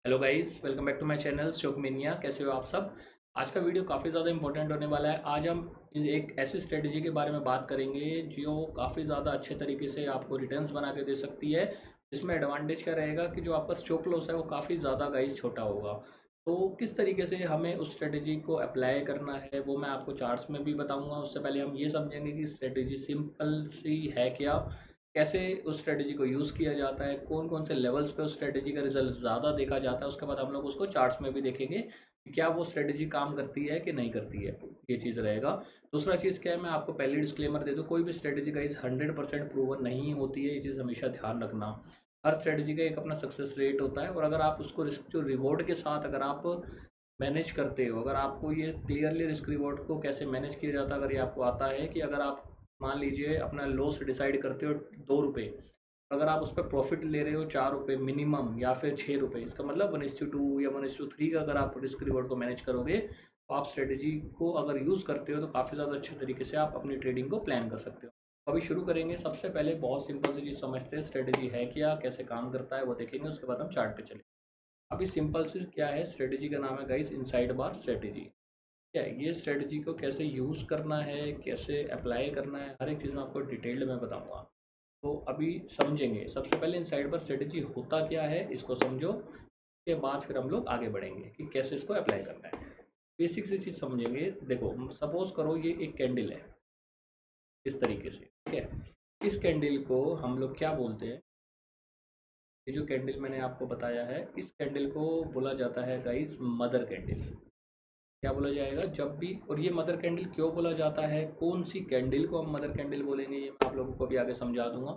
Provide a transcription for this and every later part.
Hello guys, welcome back to my channel शोक मेनिया। कैसे हो आप सब। आज का वीडियो काफ़ी ज़्यादा इंपॉर्टेंट होने वाला है। आज हम एक ऐसी स्ट्रेटजी के बारे में बात करेंगे जो काफ़ी ज़्यादा अच्छे तरीके से आपको रिटर्न्स बना के दे सकती है। इसमें एडवांटेज क्या रहेगा कि जो आपका स्टॉप लॉस है वो काफ़ी ज़्यादा गाइस छोटा होगा। तो किस तरीके से हमें उस स्ट्रेटजी को अप्लाई करना है वो मैं आपको चार्ट्स में भी बताऊंगा। उससे पहले हम ये समझेंगे कि स्ट्रेटजी सिंपल सी है क्या, कैसे उस स्ट्रेटजी को यूज़ किया जाता है, कौन कौन से लेवल्स पे उस स्ट्रेटजी का रिजल्ट ज़्यादा देखा जाता है। उसके बाद हम लोग उसको चार्ट्स में भी देखेंगे कि क्या वो स्ट्रेटजी काम करती है कि नहीं करती है। ये चीज़ रहेगा। दूसरा चीज़ क्या है, मैं आपको पहले डिस्क्लेमर दे दूँ, कोई भी स्ट्रेटजी गाइस 100% प्रूवन नहीं होती है। ये चीज़ हमेशा ध्यान रखना। हर स्ट्रेटजी का एक अपना सक्सेस रेट होता है, और अगर आप उसको रिस्क जो रिवॉर्ड के साथ अगर आप मैनेज करते हो, अगर आपको ये क्लियरली रिस्क रिवॉर्ड को कैसे मैनेज किया जाता है अगर ये आपको आता है कि अगर आप मान लीजिए अपना लॉस डिसाइड करते हो 2 रुपये, अगर आप उस पर प्रॉफिट ले रहे हो 4 रुपये मिनिमम या फिर 6 रुपये, इसका मतलब 1:2 या 1:3 का अगर आप रिस्क रिवॉर्ड को मैनेज करोगे तो आप स्ट्रेटजी को अगर यूज़ करते हो तो काफ़ी ज़्यादा अच्छे तरीके से आप अपनी ट्रेडिंग को प्लान कर सकते हो। अभी शुरू करेंगे। सबसे पहले बहुत सिंपल सी चीज़ समझते हैं, स्ट्रेटजी है क्या, कैसे काम करता है वो देखेंगे। उसके बाद हम चार्ट पे चलेंगे। अभी सिंपल सी क्या है, स्ट्रेटजी का नाम है गाइस इनसाइड बार स्ट्रेटजी। क्या है ये स्ट्रेटजी को कैसे यूज़ करना है, कैसे अप्लाई करना है, हर एक चीज़ मैं आपको डिटेल्ड में बताऊंगा। तो अभी समझेंगे। सबसे पहले इनसाइड बार स्ट्रेटजी होता क्या है इसको समझो, के बाद फिर हम लोग आगे बढ़ेंगे कि कैसे इसको अप्लाई करना है। बेसिक सी चीज़ समझेंगे। देखो, सपोज करो ये एक कैंडल है इस तरीके से, ठीक है। इस कैंडल को हम लोग क्या बोलते हैं, ये जो कैंडल मैंने आपको बताया है इस कैंडल को बोला जाता है गाइस मदर कैंडल। क्या बोला जाएगा जब भी, और ये मदर कैंडल क्यों बोला जाता है, कौन सी कैंडल को हम मदर कैंडल बोलेंगे, ये मैं आप लोगों को भी आगे समझा दूंगा।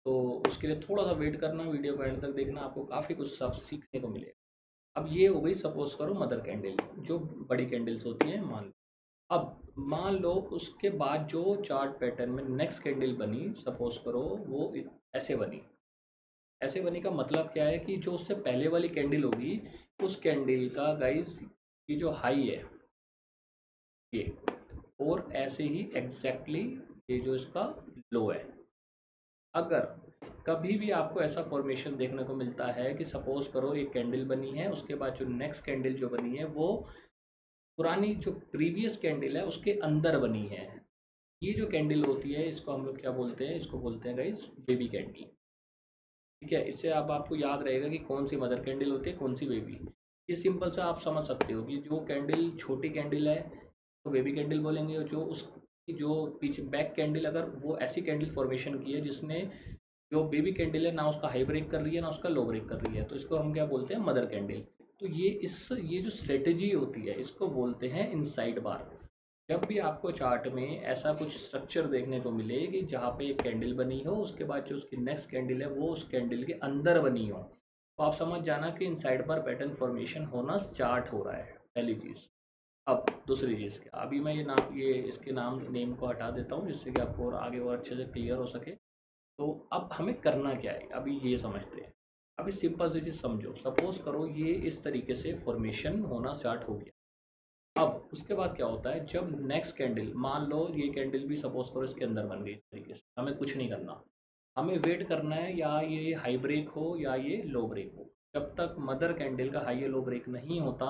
तो उसके लिए थोड़ा सा वेट करना, वीडियो को एंड तक देखना, आपको काफ़ी कुछ सब सीखने को मिलेगा। अब ये हो गई सपोज करो मदर कैंडल, जो बड़ी कैंडल्स होती हैं मान लो। अब मान लो उसके बाद जो चार्ट पैटर्न में नेक्स्ट कैंडल बनी, सपोज करो वो ऐसे बनी। ऐसे बनी का मतलब क्या है कि जो उससे पहले वाली कैंडल होगी उस कैंडल का गाइस ये जो हाई है ये, और ऐसे ही एग्जैक्टली ये जो इसका लो है। अगर कभी भी आपको ऐसा फॉर्मेशन देखने को मिलता है कि सपोज करो एक कैंडल बनी है, उसके बाद जो नेक्स्ट कैंडल जो बनी है वो पुरानी जो प्रीवियस कैंडल है उसके अंदर बनी है, ये जो कैंडल होती है इसको हम लोग क्या बोलते हैं, इसको बोलते हैं गाइस बेबी कैंडल। ठीक है। इससे अब आपको याद रहेगा कि कौन सी मदर कैंडल होती है, कौन सी बेबी। ये सिंपल सा आप समझ सकते हो कि जो कैंडल छोटी कैंडल है तो बेबी कैंडल बोलेंगे, और जो उसकी जो पीछे बैक कैंडल अगर वो ऐसी कैंडल फॉर्मेशन की है जिसने जो बेबी कैंडल है ना उसका हाई ब्रेक कर रही है ना उसका लो ब्रेक कर रही है, तो इसको हम क्या बोलते हैं मदर कैंडल। तो ये जो स्ट्रेटजी होती है इसको बोलते हैं इनसाइड बार। जब भी आपको चार्ट में ऐसा कुछ स्ट्रक्चर देखने को मिले कि जहाँ पे एक कैंडल बनी हो उसके बाद जो उसकी नेक्स्ट कैंडल है वो उस कैंडल के अंदर बनी हो, तो आप समझ जाना कि इनसाइड बार पैटर्न फॉर्मेशन होना स्टार्ट हो रहा है, पहली चीज़। अब दूसरी चीज़ क्या, अभी मैं ये इसके नाम नेम को हटा देता हूँ जिससे कि आपको और आगे और अच्छे से क्लियर हो सके। तो अब हमें करना क्या है अभी ये समझते हैं। अभी सिंपल सी चीज़ समझो, सपोज करो ये इस तरीके से फॉर्मेशन होना स्टार्ट हो गया। अब उसके बाद क्या होता है, जब नेक्स्ट कैंडल मान लो ये कैंडल भी सपोज करो इसके अंदर बन गई इस तरीके से, हमें कुछ नहीं करना। हमें वेट करना है या ये हाई ब्रेक हो या ये लो ब्रेक हो। जब तक मदर कैंडल का हाई या लो ब्रेक नहीं होता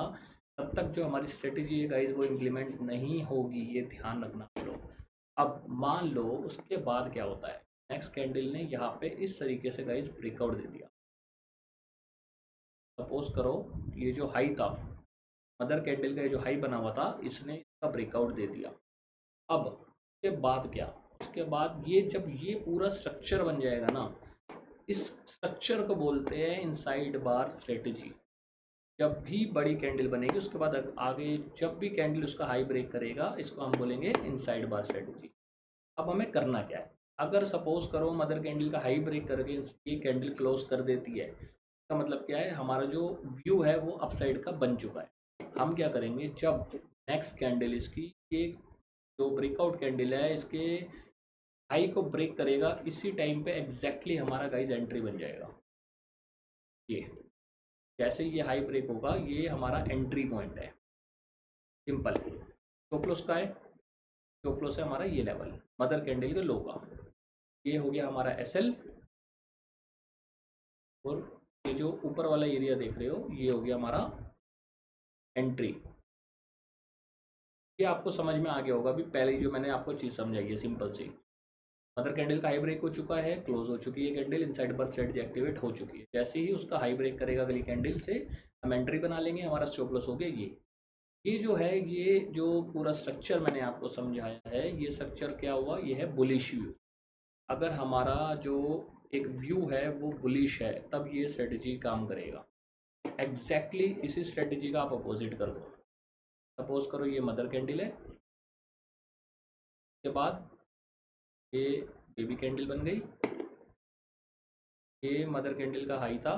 तब तक जो हमारी स्ट्रेटेजी है गाइज वो इम्प्लीमेंट नहीं होगी, ये ध्यान रखना आप लोग। अब मान लो उसके बाद क्या होता है, नेक्स्ट कैंडल ने यहाँ पे इस तरीके से गाइज ब्रेकआउट दे दिया। सपोज करो ये जो हाई था, मदर कैंडल का ये जो हाई बना हुआ था इसने इसका ब्रेकआउट दे दिया। अब उसके बाद क्या, उसके बाद ये जब ये पूरा स्ट्रक्चर बन जाएगा ना, इस स्ट्रक्चर को बोलते हैं इनसाइड बार स्ट्रेटजी। जब भी बड़ी कैंडल बनेगी उसके बाद आगे जब भी कैंडल उसका हाई ब्रेक करेगा इसको हम बोलेंगे इनसाइड बार स्ट्रेटजी। अब हमें करना क्या है, अगर सपोज करो मदर कैंडल का हाई ब्रेक करके ये कैंडल क्लोज कर देती है, इसका मतलब क्या है, हमारा जो व्यू है वो अपसाइड का बन चुका है। हम क्या करेंगे, जब नेक्स्ट कैंडल इसकी ये जो ब्रेकआउट कैंडल है इसके हाई को ब्रेक करेगा इसी टाइम पे एग्जैक्टली हमारा गाइज एंट्री बन जाएगा। ये जैसे ये हाई ब्रेक होगा ये हमारा एंट्री पॉइंट है। सिंपल। स्टॉप लॉस का है, स्टॉप लॉस है हमारा ये लेवल मदर कैंडल के लो का। ये हो गया हमारा एस एल, और ये जो ऊपर वाला एरिया देख रहे हो ये हो गया हमारा एंट्री। ये आपको समझ में आ गया होगा। अभी पहले जो मैंने आपको चीज़ समझाई है सिंपल सी, मदर कैंडल का हाई ब्रेक हो चुका है, क्लोज हो चुकी है candle, inside burst strategy activate हो चुकी है। जैसे ही उसका हाई ब्रेक करेगा अगली कैंडल से, हम एंट्री बना लेंगे, हमारा स्टॉप लॉस हो गया ये जो है, ये जो पूरा स्ट्रक्चर मैंने आपको समझाया है, ये स्ट्रक्चर क्या हुआ, ये है बुलिश व्यू। अगर हमारा जो एक व्यू है वो बुलिश है तब ये स्ट्रेटजी काम करेगा। एग्जैक्टली इसी स्ट्रेटजी का आप अपोजिट कर दो। सपोज करो ये मदर कैंडल है, उसके बाद ये बेबी कैंडल बन गई, ये मदर कैंडल का हाई था,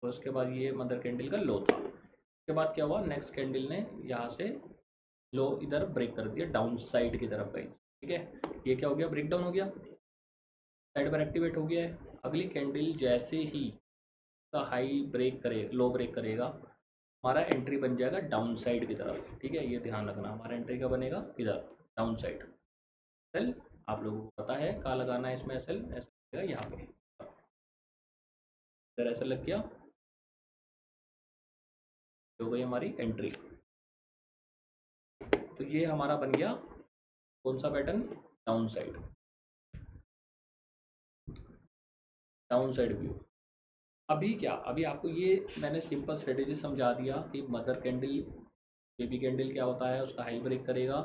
और उसके बाद ये मदर कैंडल का लो था। उसके बाद क्या हुआ, नेक्स्ट कैंडल ने यहाँ से लो इधर ब्रेक कर दिया, डाउन साइड की तरफ गई। ठीक है, ये क्या हो गया, ब्रेक डाउन हो गया, साइड पर एक्टिवेट हो गया है। अगली कैंडल जैसे ही का हाई ब्रेक करे, लो ब्रेक करेगा, हमारा एंट्री बन जाएगा डाउन साइड की तरफ। ठीक है, ये ध्यान रखना, हमारा एंट्री का बनेगा इधर डाउन साइड। सेल आप लोगों को पता है कहाँ लगाना है, इसमें सेल ऐसा लगेगा यहाँ पे, इधर ऐसा लग गया, हो गई हमारी एंट्री। तो ये हमारा बन गया कौन सा pattern, down side, down side view. अभी क्या, अभी आपको ये मैंने सिंपल स्ट्रेटेजी समझा दिया कि मदर कैंडल बेबी कैंडल क्या होता है, उसका हाई ब्रेक करेगा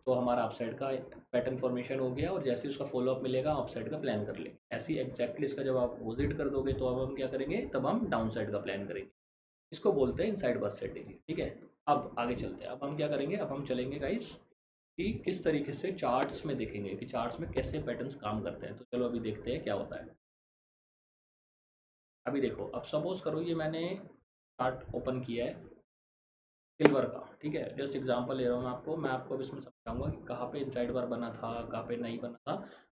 तो हमारा अपसाइड का पैटर्न फॉर्मेशन हो गया, और जैसे ही उसका फॉलोअप मिलेगा हम अपसाइड का प्लान कर लेंगे। ऐसी एग्जैक्टली इसका जब आप अपोजिट कर दोगे तो अब हम क्या करेंगे, तब हम डाउन साइड का प्लान करेंगे। इसको बोलते हैं इनसाइड बर्स्ट स्ट्रेटेजी। ठीक है, अब आगे चलते हैं। अब हम क्या करेंगे, अब हम चलेंगे गाइस कि किस तरीके से चार्ट्स में देखेंगे कि चार्ट्स में कैसे पैटर्न्स काम करते हैं। तो चलो अभी देखते हैं क्या होता है। अभी देखो, अब सपोज करो ये मैंने चार्ट ओपन किया है सिल्वर का। ठीक है, जस्ट एग्जांपल ले रहा हूँ मैं आपको अब इसमें समझाऊंगा कि कहाँ पे इनसाइड बार बना था, कहाँ पे नहीं बना था,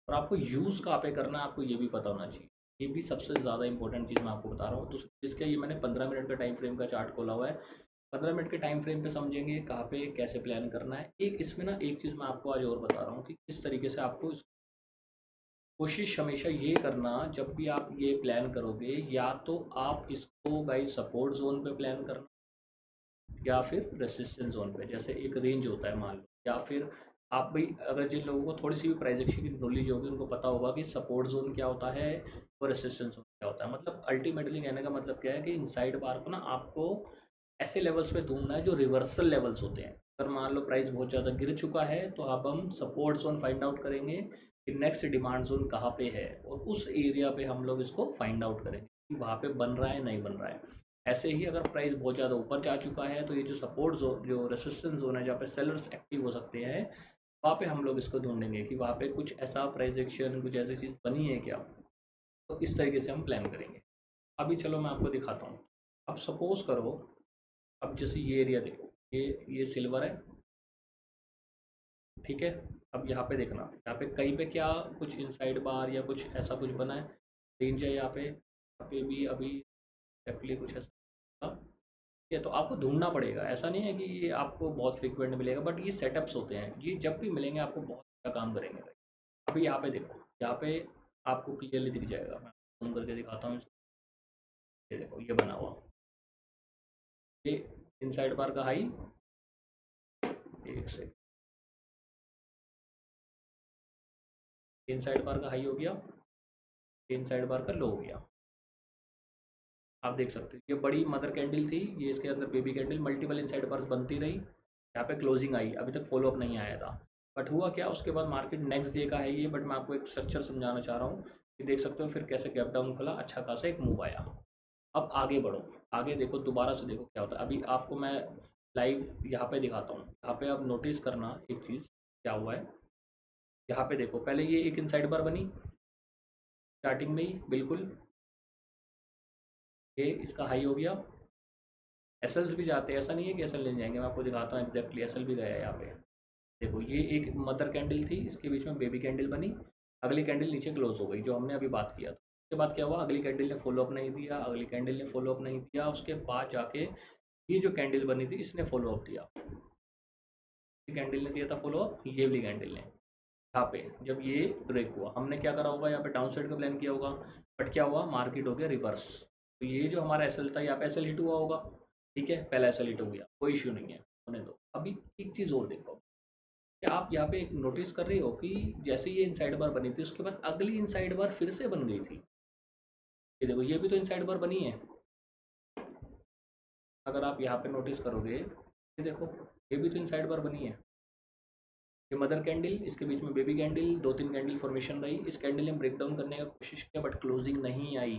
और आपको यूज़ कहाँ पे करना है, आपको ये भी पता होना चाहिए। ये भी सबसे ज़्यादा इंपॉर्टेंट चीज़ मैं आपको बता रहा हूँ। दूसरी चीज़ क्या, ये मैंने 15 मिनट का टाइम फ्रेम का चार्ट खोला हुआ है। 15 मिनट के टाइम फ्रेम पे समझेंगे कहाँ पे कैसे प्लान करना है। एक इसमें ना एक चीज़ मैं आपको आज और बता रहा हूँ कि किस तरीके से आपको कोशिश हमेशा ये करना, जब भी आप ये प्लान करोगे, या तो आप इसको गाइस सपोर्ट जोन पे प्लान करना, या फिर रेसिस्टेंस जोन पे, जैसे एक रेंज होता है मान लो, या फिर आप भाई अगर जिन लोगों को थोड़ी सी भी प्राइस एक्शन की नॉलेज होगी उनको पता होगा कि सपोर्ट जोन क्या होता है और रेसिस्टेंस जोन क्या होता है। मतलब अल्टीमेटली कहने का मतलब क्या है कि इनसाइड बार को ना आपको ऐसे लेवल्स पे ढूंढना है जो रिवर्सल लेवल्स होते हैं। अगर मान लो प्राइस बहुत ज़्यादा गिर चुका है तो अब हम सपोर्ट जोन फाइंड आउट करेंगे कि नेक्स्ट डिमांड जोन कहाँ पे है, और उस एरिया पे हम लोग इसको फाइंड आउट करेंगे कि वहाँ पे बन रहा है नहीं बन रहा है। ऐसे ही अगर प्राइस बहुत ज़्यादा ऊपर जा चुका है तो ये जो सपोर्ट जोन, जो रेसिस्टेंस जोन है जहाँ पे सेलर्स एक्टिव हो सकते हैं, वहाँ पे हम लोग इसको ढूंढेंगे कि वहाँ पे कुछ ऐसा प्राइस एक्शन, कुछ ऐसी चीज़ बनी है क्या। तो इस तरीके से हम प्लान करेंगे। अभी चलो मैं आपको दिखाता हूँ। अब सपोज करो, अब जैसे ये एरिया देखो, ये सिल्वर है। ठीक है, अब यहाँ पे देखना, यहाँ पे कहीं पे क्या कुछ इनसाइड बार या कुछ ऐसा कुछ बना है, रेंज है यहाँ पे भी अभी एक्चुअली कुछ ऐसा है। तो आपको ढूंढना पड़ेगा, ऐसा नहीं है कि ये आपको बहुत फ्रीक्वेंट मिलेगा, बट ये सेटअप्स होते हैं, ये जब भी मिलेंगे आपको बहुत अच्छा काम करेंगे भाई। अभी यहाँ पे देखो, यहाँ पे आपको क्लियरली दिख जाएगा, मैं जूम करके दिखाता हूँ। ये देखो ये बना हुआ, ये इनसाइड बार का हाई, एक से इनसाइड बार का हाई हो गया, इनसाइड बार का लो हो गया। आप देख सकते हो ये बड़ी मदर कैंडल थी, ये इसके अंदर baby candle, multiple inside bars बनती रही, यहाँ पे क्लोजिंग आई, अभी तक फॉलोअप नहीं आया था। बट हुआ क्या, उसके बाद मार्केट नेक्स्ट डे का है ये, बट मैं आपको एक स्ट्रक्चर समझाना चाह रहा हूँ कि देख सकते हो फिर कैसे गैप डाउन खुला, अच्छा खासा एक मूव आया। अब आगे बढ़ो, आगे देखो, दोबारा से देखो क्या होता है। अभी आपको मैं लाइव यहाँ पे दिखाता हूँ, यहाँ पे आप नोटिस करना एक चीज़ क्या हुआ है। यहाँ पे देखो, पहले ये एक इनसाइड बार बनी स्टार्टिंग में ही बिल्कुल, ये इसका हाई हो गया। एसएल्स भी जाते हैं, ऐसा नहीं है कि एसएल ले जाएंगे, मैं आपको दिखाता हूँ एग्जैक्टली एसएल भी गया है यहाँ पे। देखो ये एक मदर कैंडल थी, इसके बीच में बेबी कैंडल बनी, अगली कैंडल नीचे क्लोज हो गई, जो हमने अभी बात किया था। उसके बाद क्या हुआ, अगली कैंडल ने फॉलोअप नहीं दिया, अगली कैंडल ने फॉलोअप नहीं दिया, उसके बाद जाके ये जो कैंडल बनी थी इसने फॉलोअप दिया, कैंडल ने दिया था फॉलोअप, ये वाली कैंडल ने। यहाँ पे जब ये ब्रेक हुआ, हमने क्या करा होगा, यहाँ पे डाउन साइड का प्लान किया होगा, बट क्या हुआ, मार्केट हो गया रिवर्स। तो ये जो हमारा एसएल था, यहाँ पे एसएल हिट हुआ होगा, ठीक है, पहला एसएल हिट हो गया, कोई इश्यू नहीं है, होने दो। अभी एक चीज़ और देखो, क्या आप यहाँ पे नोटिस कर रहे हो कि जैसे ये इनसाइड बार बनी थी, उसके बाद अगली इनसाइड बार फिर से बन गई थी। ये देखो, ये भी तो इनसाइड बार बनी है। अगर आप यहाँ पे नोटिस करोगे, ये देखो, ये भी तो इनसाइड बार बनी है। ये मदर कैंडल, इसके बीच में बेबी कैंडल, दो तीन कैंडल फॉर्मेशन रही। इस कैंडल ने ब्रेक डाउन करने का कोशिश किया, बट क्लोजिंग नहीं आई।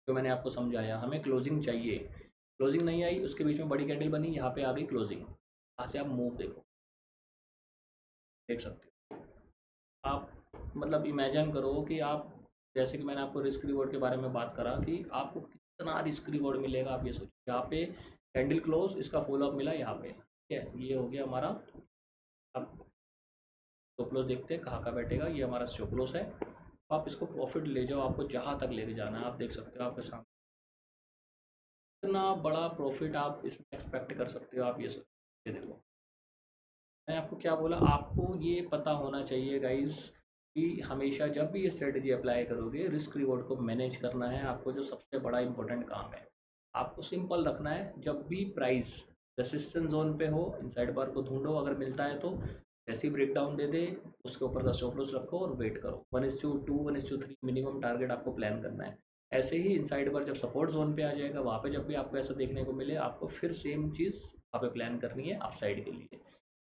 जो मैंने आपको समझाया, हमें क्लोजिंग चाहिए, क्लोजिंग नहीं आई। उसके बीच में बड़ी कैंडल बनी, यहाँ पे आ गई क्लोजिंग। यहाँ से आप मूव देखो, देख सकते हो आप। मतलब इमेजिन करो कि आप, जैसे कि मैंने आपको रिस्क रिवॉर्ड के बारे में बात करा कि आपको कितना रिस्क रिवॉर्ड मिलेगा, आप ये सोचिए। यहाँ पे कैंडल क्लोज, इसका फॉलो अप मिला यहाँ पे, ठीक है, ये हो गया हमारा। अब स्टॉप लॉस देखते हैं कहाँ बैठेगा। ये हमारा स्टॉप लॉस है। आप इसको प्रॉफिट ले जाओ, आपको जहाँ तक लेके जाना है। आप देख सकते हो आपके सामने इतना बड़ा प्रॉफिट आप इसमें एक्सपेक्ट कर सकते हो। आप ये देखो, मैं आपको क्या बोला, आपको ये पता होना चाहिए गाइस कि हमेशा जब भी ये स्ट्रेटजी अप्लाई करोगे, रिस्क रिवॉर्ड को मैनेज करना है आपको। जो सबसे बड़ा इंपॉर्टेंट काम है, आपको सिंपल रखना है। जब भी प्राइस रेसिस्टेंस जोन पे हो, इनसाइड बार को ढूंढो, अगर मिलता है तो जैसे ही ब्रेक डाउन दे दे, उसके ऊपर का स्टॉप लॉस रखो और वेट करो। 1:2, 1:3 मिनिमम टारगेट आपको प्लान करना है। ऐसे ही इनसाइड बार जब सपोर्ट जोन पे आ जाएगा, वहाँ पे जब भी आपको ऐसा देखने को मिले, आपको फिर सेम चीज़ वहाँ पे प्लान करनी है अप साइड के लिए।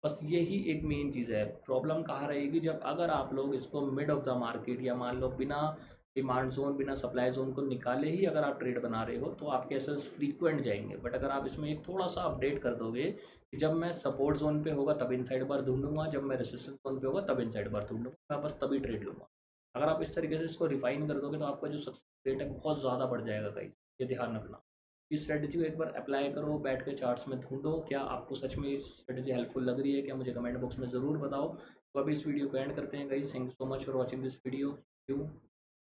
बस यही एक मेन चीज़ है। प्रॉब्लम कहाँ रहेगी, जब अगर आप लोग इसको मिड ऑफ द मार्केट, या मान लो बिना डिमांड जोन, बिना सप्लाई जोन को निकाले ही अगर आप ट्रेड बना रहे हो, तो आपके एसेट्स फ्रीक्वेंट जाएंगे। बट अगर आप इसमें एक थोड़ा सा अपडेट कर दोगे कि जब मैं सपोर्ट जोन पे होगा तब इनसाइड बार ढूंढूंगा, जब मैं रेसिस्टेंस जोन पे होगा तब इनसाइड बार ढूंढूंगा, मैं बस तभी ट्रेड लूँगा। अगर आप इस तरीके से इसको रिफाइन कर दोगे, तो आपका जो सक्सेस रेट है बहुत ज़्यादा बढ़ जाएगा गाइस। ये ध्यान रखना। इस स्ट्रेटजी को एक बार अप्लाई करो, बैठ के चार्ट्स में ढूंढो, क्या आपको सच में ये स्ट्रेटजी हेल्पफुल लग रही है क्या, मुझे कमेंट बॉक्स में ज़रूर बताओ। तो अभी इस वीडियो को एंड करते हैं guys. Thank you so much for watching this video. You